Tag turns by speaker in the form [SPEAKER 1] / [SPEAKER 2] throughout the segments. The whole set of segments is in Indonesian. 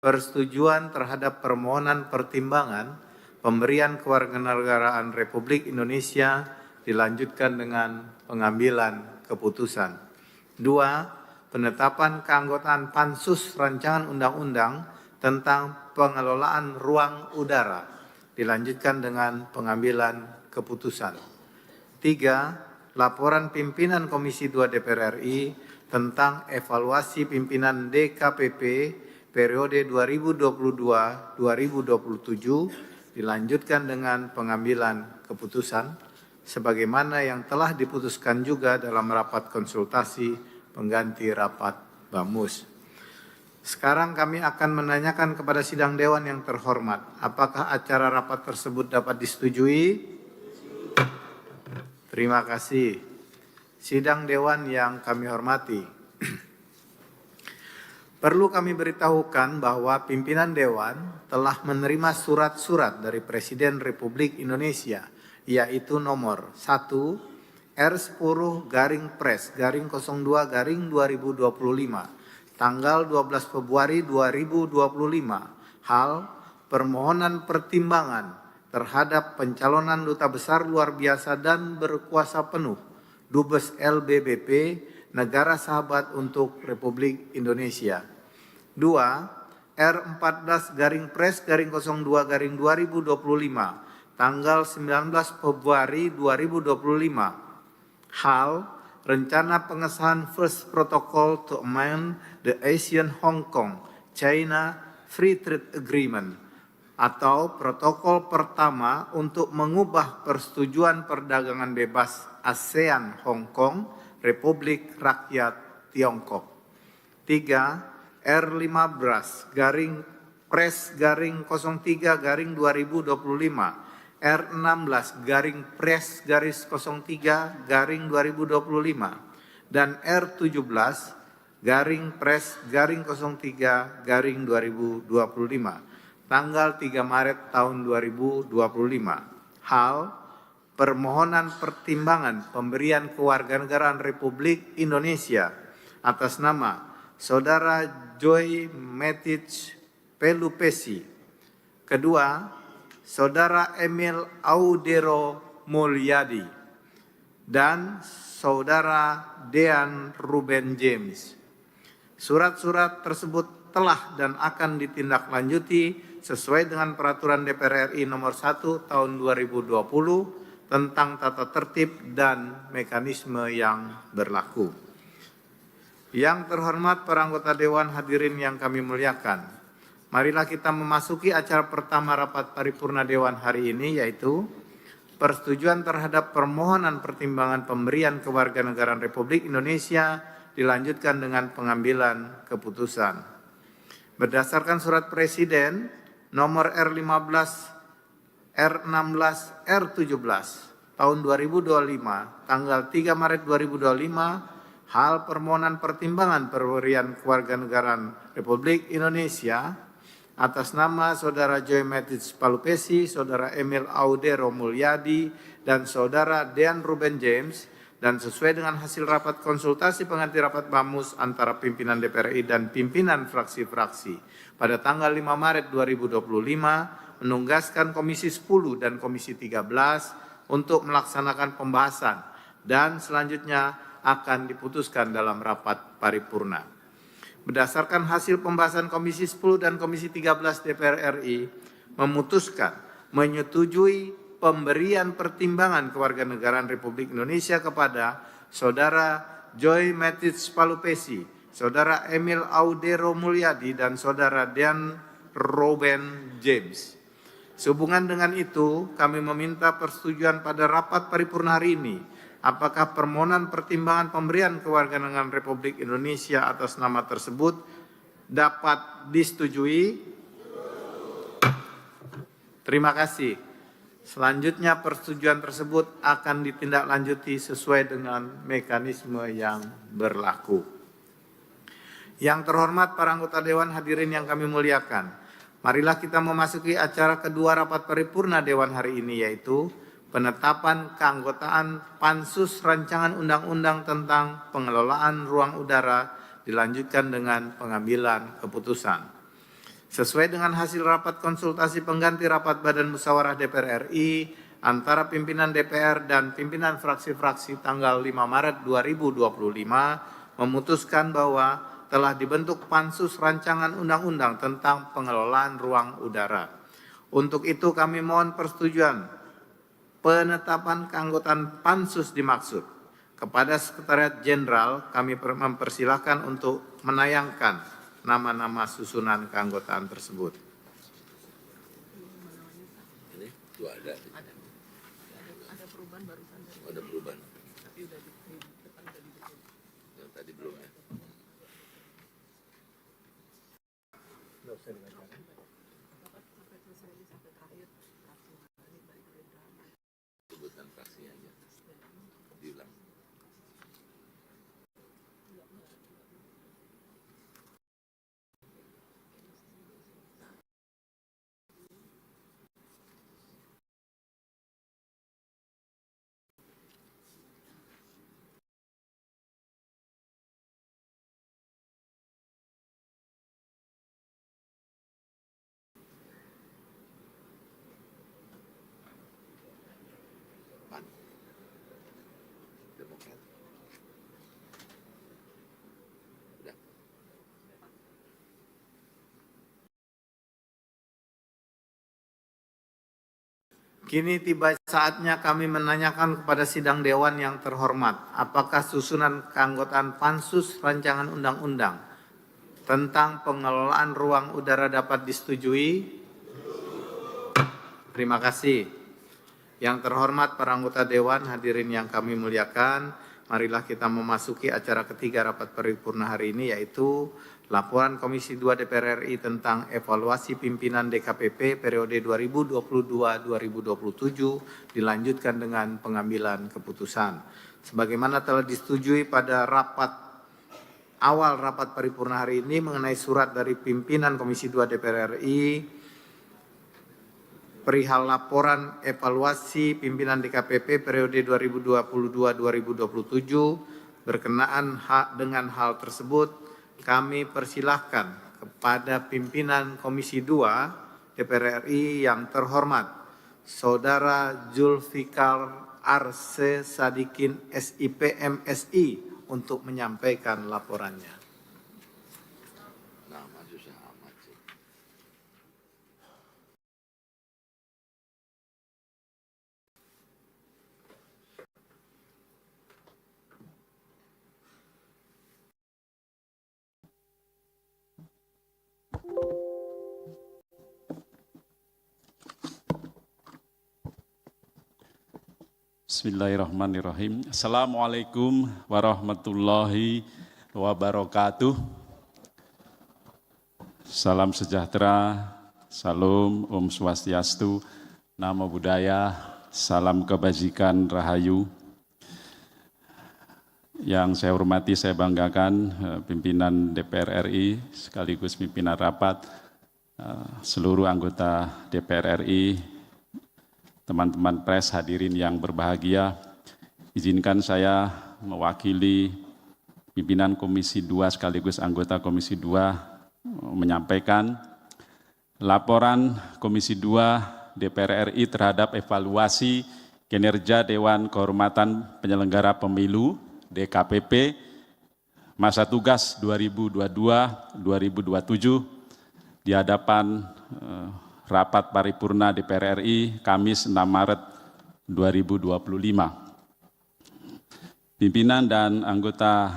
[SPEAKER 1] Persetujuan terhadap permohonan pertimbangan pemberian kewarganegaraan Republik Indonesia dilanjutkan dengan pengambilan keputusan. 2. Penetapan keanggotaan Pansus Rancangan Undang-Undang tentang pengelolaan ruang udara dilanjutkan dengan pengambilan keputusan. 3. Laporan pimpinan Komisi 2 DPR RI tentang evaluasi pimpinan DKPP periode 2022-2027 dilanjutkan dengan pengambilan keputusan sebagaimana yang telah diputuskan juga dalam rapat konsultasi pengganti rapat BAMUS. Sekarang kami akan menanyakan kepada sidang dewan yang terhormat, apakah acara rapat tersebut dapat disetujui? Terima kasih. Sidang dewan yang kami hormati, perlu kami beritahukan bahwa pimpinan Dewan telah menerima surat-surat dari Presiden Republik Indonesia, yaitu nomor 1 R10-Pres-02-2025, tanggal 12 Februari 2025, hal permohonan pertimbangan terhadap pencalonan Duta Besar Luar Biasa dan Berkuasa Penuh, Dubes LBBP, Negara Sahabat untuk Republik Indonesia. 2. R14-Pres-02-2025 tanggal 19 Februari 2025. Hal rencana pengesahan First Protocol to amend the ASEAN Hong Kong China Free Trade Agreement atau protokol pertama untuk mengubah persetujuan perdagangan bebas ASEAN Hong Kong Republik Rakyat Tiongkok. 3. R15-Pres-03-2025, R16-Pres-03-2025, dan R17-Pres-03-2025, tanggal 3 Maret tahun 2025. Hal permohonan pertimbangan pemberian kewarganegaraan Republik Indonesia atas nama Saudara Joy Matic Pelupesi. Kedua, Saudara Emil Audero Mulyadi dan Saudara Dean Ruben James. Surat-surat tersebut telah dan akan ditindaklanjuti sesuai dengan peraturan DPR RI nomor 1 tahun 2020 tentang tata tertib dan mekanisme yang berlaku. Yang terhormat para anggota Dewan, hadirin yang kami muliakan, marilah kita memasuki acara pertama rapat paripurna Dewan hari ini, yaitu persetujuan terhadap permohonan pertimbangan pemberian kewarganegaraan Republik Indonesia dilanjutkan dengan pengambilan keputusan. Berdasarkan surat Presiden nomor R15, R16, R17 tahun 2025 tanggal 3 Maret 2025, hal permohonan pertimbangan pemberian kewarganegaraan Republik Indonesia atas nama Saudara Joy Matic Pelupesi, Saudara Emil Audero Mulyadi, dan Saudara Dean Ruben James, dan sesuai dengan hasil rapat konsultasi pengganti rapat BAMUS antara pimpinan DPR RI dan pimpinan fraksi-fraksi pada tanggal 5 Maret 2025, menugaskan Komisi 10 dan Komisi 13 untuk melaksanakan pembahasan dan selanjutnya akan diputuskan dalam rapat paripurna. Berdasarkan hasil pembahasan Komisi 10 dan Komisi 13 DPR RI memutuskan menyetujui pemberian pertimbangan kewarganegaraan Republik Indonesia kepada Saudara Joy Matic Pelupesi, Saudara Emil Audero Mulyadi, dan Saudara Dean Ruben James. Sehubungan dengan itu, kami meminta persetujuan pada rapat paripurna hari ini. Apakah permohonan pertimbangan pemberian kewarganegaraan Republik Indonesia atas nama tersebut dapat disetujui? Terima kasih. Selanjutnya persetujuan tersebut akan ditindaklanjuti sesuai dengan mekanisme yang berlaku. Yang terhormat para anggota Dewan, hadirin yang kami muliakan, marilah kita memasuki acara kedua rapat paripurna Dewan hari ini, yaitu penetapan keanggotaan Pansus Rancangan Undang-Undang tentang Pengelolaan Ruang Udara dilanjutkan dengan pengambilan keputusan. Sesuai dengan hasil rapat konsultasi pengganti rapat Badan Musyawarah DPR RI antara pimpinan DPR dan pimpinan fraksi-fraksi tanggal 5 Maret 2025 memutuskan bahwa telah dibentuk pansus rancangan undang-undang tentang pengelolaan ruang udara. Untuk itu kami mohon persetujuan penetapan keanggotaan pansus dimaksud. Kepada Sekretariat Jenderal kami mempersilahkan untuk menayangkan nama-nama susunan keanggotaan tersebut.
[SPEAKER 2] Ini dua ada perubahan barusan. Ada perubahan. Tapi udah di depan udah dibikin. Yang tadi belum ya. Sebutan fraksi aja. Diulang. Pan. Demokrat. Udah.
[SPEAKER 1] Kini tiba saatnya kami menanyakan kepada sidang dewan yang terhormat, apakah susunan keanggotaan pansus rancangan undang-undang tentang pengelolaan ruang udara dapat disetujui? Terima kasih. Yang terhormat para anggota dewan, hadirin yang kami muliakan, marilah kita memasuki acara ketiga rapat paripurna hari ini, yaitu laporan Komisi 2 DPR RI tentang evaluasi pimpinan DKPP periode 2022-2027 dilanjutkan dengan pengambilan keputusan. Sebagaimana telah disetujui pada awal rapat paripurna hari ini mengenai surat dari pimpinan Komisi 2 DPR RI perihal laporan evaluasi pimpinan DKPP periode 2022-2027 berkenaan dengan hal tersebut, kami persilahkan kepada pimpinan Komisi 2 DPR RI yang terhormat, Saudara Zulfikar Arse Sadikin SIP MSI untuk menyampaikan laporannya.
[SPEAKER 2] Nama susah amat sih.
[SPEAKER 3] Bismillahirrahmanirrahim. Assalamualaikum warahmatullahi wabarakatuh. Salam sejahtera, salam Om Swastiastu, Namo Buddhaya, salam kebajikan rahayu. Yang saya hormati, saya banggakan pimpinan DPR RI sekaligus pimpinan rapat, seluruh anggota DPR RI, teman-teman pres hadirin yang berbahagia, izinkan saya mewakili pimpinan Komisi 2 sekaligus anggota Komisi 2 menyampaikan laporan Komisi 2 DPR RI terhadap evaluasi kinerja Dewan Kehormatan Penyelenggara Pemilu DKPP masa tugas 2022-2027 di hadapan rapat paripurna DPR RI Kamis 6 Maret 2025. Pimpinan dan anggota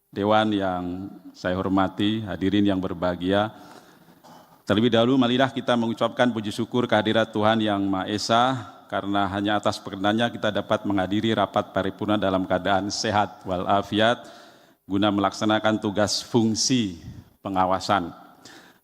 [SPEAKER 3] Dewan yang saya hormati, hadirin yang berbahagia, terlebih dahulu marilah kita mengucapkan puji syukur kehadirat Tuhan Yang Maha Esa, karena hanya atas perkenannya kita dapat menghadiri rapat paripurna dalam keadaan sehat walafiat guna melaksanakan tugas fungsi pengawasan.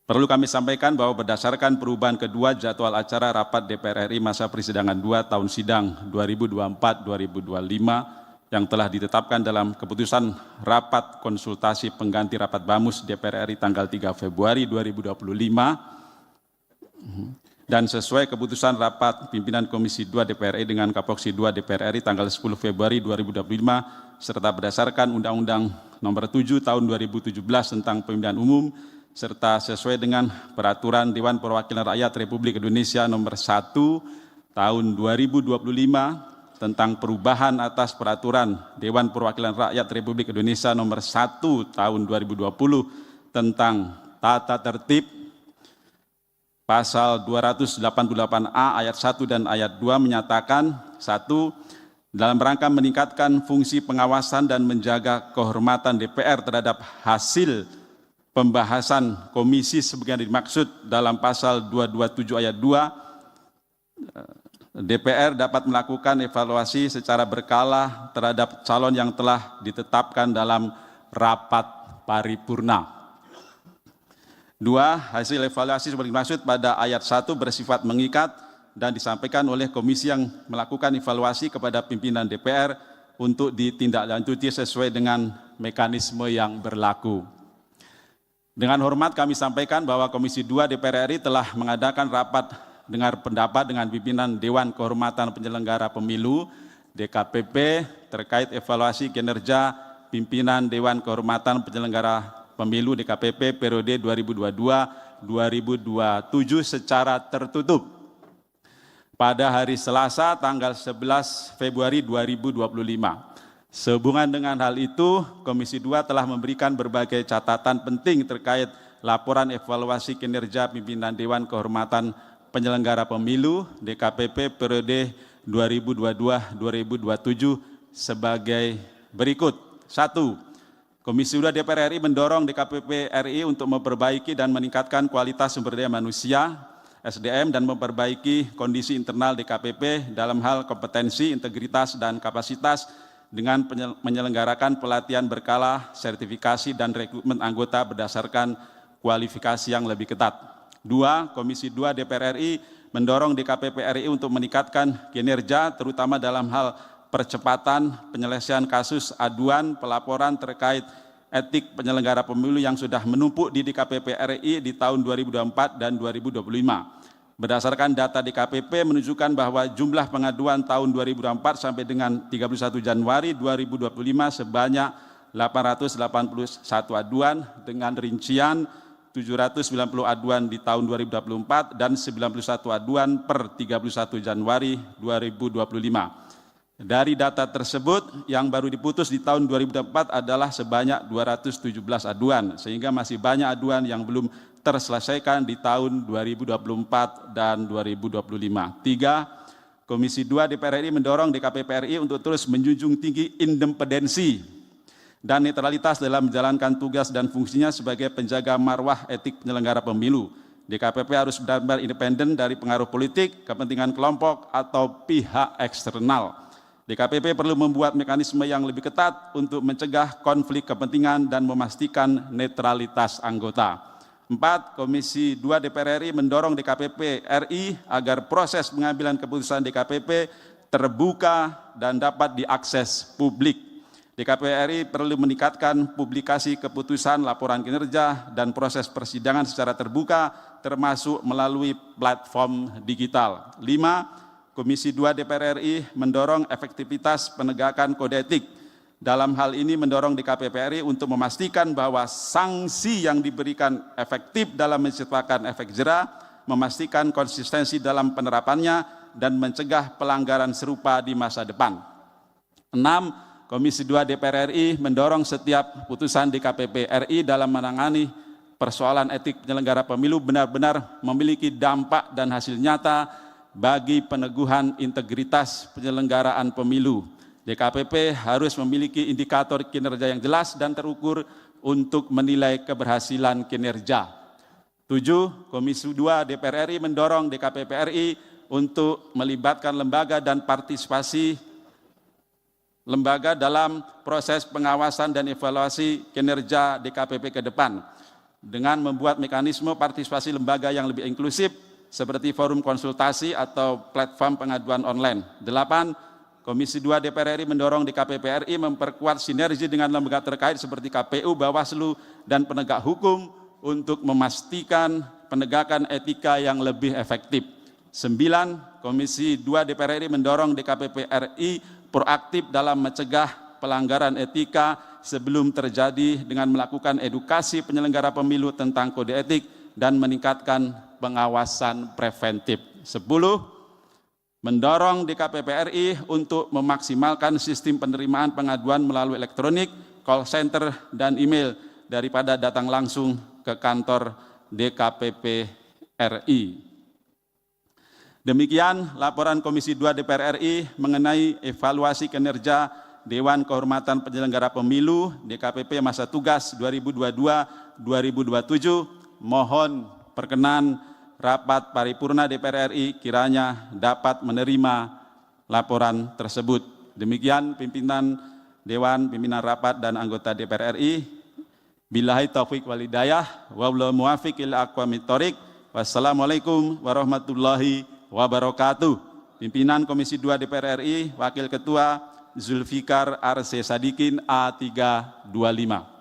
[SPEAKER 3] Perlu kami sampaikan bahwa berdasarkan perubahan kedua jadwal acara rapat DPR RI masa persidangan 2 tahun sidang 2024-2025 yang telah ditetapkan dalam keputusan rapat konsultasi pengganti rapat BAMUS DPR RI tanggal 3 Februari 2025 dan sesuai keputusan rapat pimpinan Komisi 2 DPR RI dengan Kapoksi 2 DPR RI tanggal 10 Februari 2025 serta berdasarkan Undang-Undang Nomor 7 Tahun 2017 tentang Pemilihan Umum serta sesuai dengan Peraturan Dewan Perwakilan Rakyat Republik Indonesia Nomor 1 Tahun 2025 tentang perubahan atas Peraturan Dewan Perwakilan Rakyat Republik Indonesia Nomor 1 Tahun 2020 tentang tata tertib, Pasal 288A ayat 1 dan ayat 2 menyatakan, 1. Dalam rangka meningkatkan fungsi pengawasan dan menjaga kehormatan DPR terhadap hasil pembahasan komisi sebagaimana dimaksud dalam pasal 227 ayat 2, DPR dapat melakukan evaluasi secara berkala terhadap calon yang telah ditetapkan dalam rapat paripurna. 2. Hasil evaluasi seperti dimaksud pada ayat 1 bersifat mengikat dan disampaikan oleh komisi yang melakukan evaluasi kepada pimpinan DPR untuk ditindaklanjuti sesuai dengan mekanisme yang berlaku. Dengan hormat kami sampaikan bahwa Komisi 2 DPR RI telah mengadakan rapat dengar pendapat dengan pimpinan Dewan Kehormatan Penyelenggara Pemilu DKPP terkait evaluasi kinerja pimpinan Dewan Kehormatan Penyelenggara Pemilu DKPP periode 2022-2027 secara tertutup pada hari Selasa tanggal 11 Februari 2025. Sehubungan dengan hal itu, Komisi 2 telah memberikan berbagai catatan penting terkait laporan evaluasi kinerja pimpinan Dewan Kehormatan Penyelenggara Pemilu DKPP periode 2022-2027 sebagai berikut. 1. Komisi 2 DPR RI mendorong DKPP RI untuk memperbaiki dan meningkatkan kualitas sumber daya manusia SDM dan memperbaiki kondisi internal DKPP dalam hal kompetensi, integritas, dan kapasitas dengan menyelenggarakan pelatihan berkala, sertifikasi, dan rekrutmen anggota berdasarkan kualifikasi yang lebih ketat. 2. Komisi 2 DPR RI mendorong DKPP RI untuk meningkatkan kinerja terutama dalam hal percepatan penyelesaian kasus aduan pelaporan terkait etik penyelenggara pemilu yang sudah menumpuk di DKPP RI di tahun 2024 dan 2025. Berdasarkan data DKPP menunjukkan bahwa jumlah pengaduan tahun 2024 sampai dengan 31 Januari 2025 sebanyak 881 aduan dengan rincian 790 aduan di tahun 2024 dan 91 aduan per 31 Januari 2025. Dari data tersebut, yang baru diputus di tahun 2024 adalah sebanyak 217 aduan, sehingga masih banyak aduan yang belum terselesaikan di tahun 2024 dan 2025. 3. Komisi 2 DPR RI mendorong DKPP RI untuk terus menjunjung tinggi independensi dan netralitas dalam menjalankan tugas dan fungsinya sebagai penjaga marwah etik penyelenggara pemilu. DKPP harus benar-benar independen dari pengaruh politik, kepentingan kelompok, atau pihak eksternal. DKPP perlu membuat mekanisme yang lebih ketat untuk mencegah konflik kepentingan dan memastikan netralitas anggota. 4. Komisi 2 DPR RI mendorong DKPP RI agar proses pengambilan keputusan DKPP terbuka dan dapat diakses publik. DKPP RI perlu meningkatkan publikasi keputusan, laporan kinerja, dan proses persidangan secara terbuka, termasuk melalui platform digital. 5. Komisi 2 DPR RI mendorong efektivitas penegakan kode etik. Dalam hal ini mendorong DKPP RI untuk memastikan bahwa sanksi yang diberikan efektif dalam menciptakan efek jera, memastikan konsistensi dalam penerapannya, dan mencegah pelanggaran serupa di masa depan. 6. Komisi 2 DPR RI mendorong setiap putusan DKPP RI dalam menangani persoalan etik penyelenggara pemilu benar-benar memiliki dampak dan hasil nyata bagi peneguhan integritas penyelenggaraan pemilu. DKPP harus memiliki indikator kinerja yang jelas dan terukur untuk menilai keberhasilan kinerja. 7. Komisi 2 DPR RI mendorong DKPP RI untuk melibatkan lembaga dan partisipasi lembaga dalam proses pengawasan dan evaluasi kinerja DKPP ke depan dengan membuat mekanisme partisipasi lembaga yang lebih inklusif seperti forum konsultasi atau platform pengaduan online. 8. Komisi 2 DPR RI mendorong DKPP RI memperkuat sinergi dengan lembaga terkait seperti KPU, Bawaslu, dan penegak hukum untuk memastikan penegakan etika yang lebih efektif. 9. Komisi 2 DPR RI mendorong DKPP RI proaktif dalam mencegah pelanggaran etika sebelum terjadi dengan melakukan edukasi penyelenggara pemilu tentang kode etik dan meningkatkan pengawasan preventif. 10. Mendorong DKPP RI untuk memaksimalkan sistem penerimaan pengaduan melalui elektronik, call center, dan email daripada datang langsung ke kantor DKPP RI. Demikian laporan Komisi 2 DPR RI mengenai evaluasi kinerja Dewan Kehormatan Penyelenggara Pemilu DKPP masa tugas 2022-2027. Mohon perkenan rapat paripurna DPR RI kiranya dapat menerima laporan tersebut. Demikian pimpinan Dewan, pimpinan rapat dan anggota DPR RI. Billahi taufiq wal hidayah, wallahu muwaffiq ila aqwamit thoriq. Wassalamualaikum warahmatullahi wabarakatuh. Pimpinan Komisi 2 DPR RI, Wakil Ketua Zulfikar Arse Sadikin A325.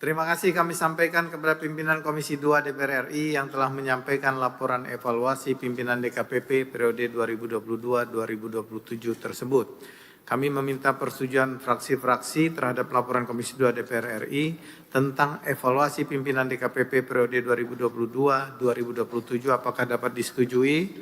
[SPEAKER 1] Terima kasih kami sampaikan kepada pimpinan Komisi 2 DPR RI yang telah menyampaikan laporan evaluasi pimpinan DKPP periode 2022-2027 tersebut. Kami meminta persetujuan fraksi-fraksi terhadap laporan Komisi 2 DPR RI tentang evaluasi pimpinan DKPP periode 2022-2027. Apakah dapat disetujui?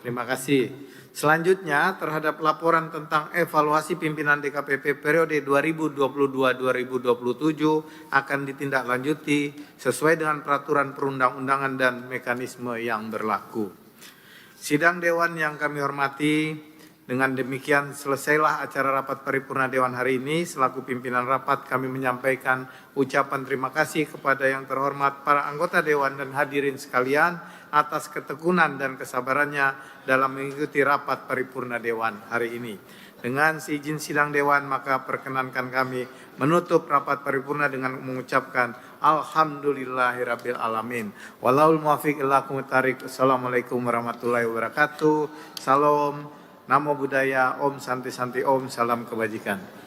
[SPEAKER 1] Terima kasih. Selanjutnya terhadap laporan tentang evaluasi pimpinan DKPP periode 2022-2027 akan ditindaklanjuti sesuai dengan peraturan perundang-undangan dan mekanisme yang berlaku. Sidang Dewan yang kami hormati, dengan demikian selesailah acara rapat paripurna Dewan hari ini. Selaku pimpinan rapat kami menyampaikan ucapan terima kasih kepada yang terhormat para anggota Dewan dan hadirin sekalian atas ketekunan dan kesabarannya dalam mengikuti rapat paripurna Dewan hari ini. Dengan seizin sidang Dewan, maka perkenankan kami menutup rapat paripurna dengan mengucapkan Alhamdulillahirabbil alamin. Wallahul muwaffiq ila aqwamit thoriq. Assalamualaikum warahmatullahi wabarakatuh. Salam, namo buddhaya, om santi santi, om salam kebajikan.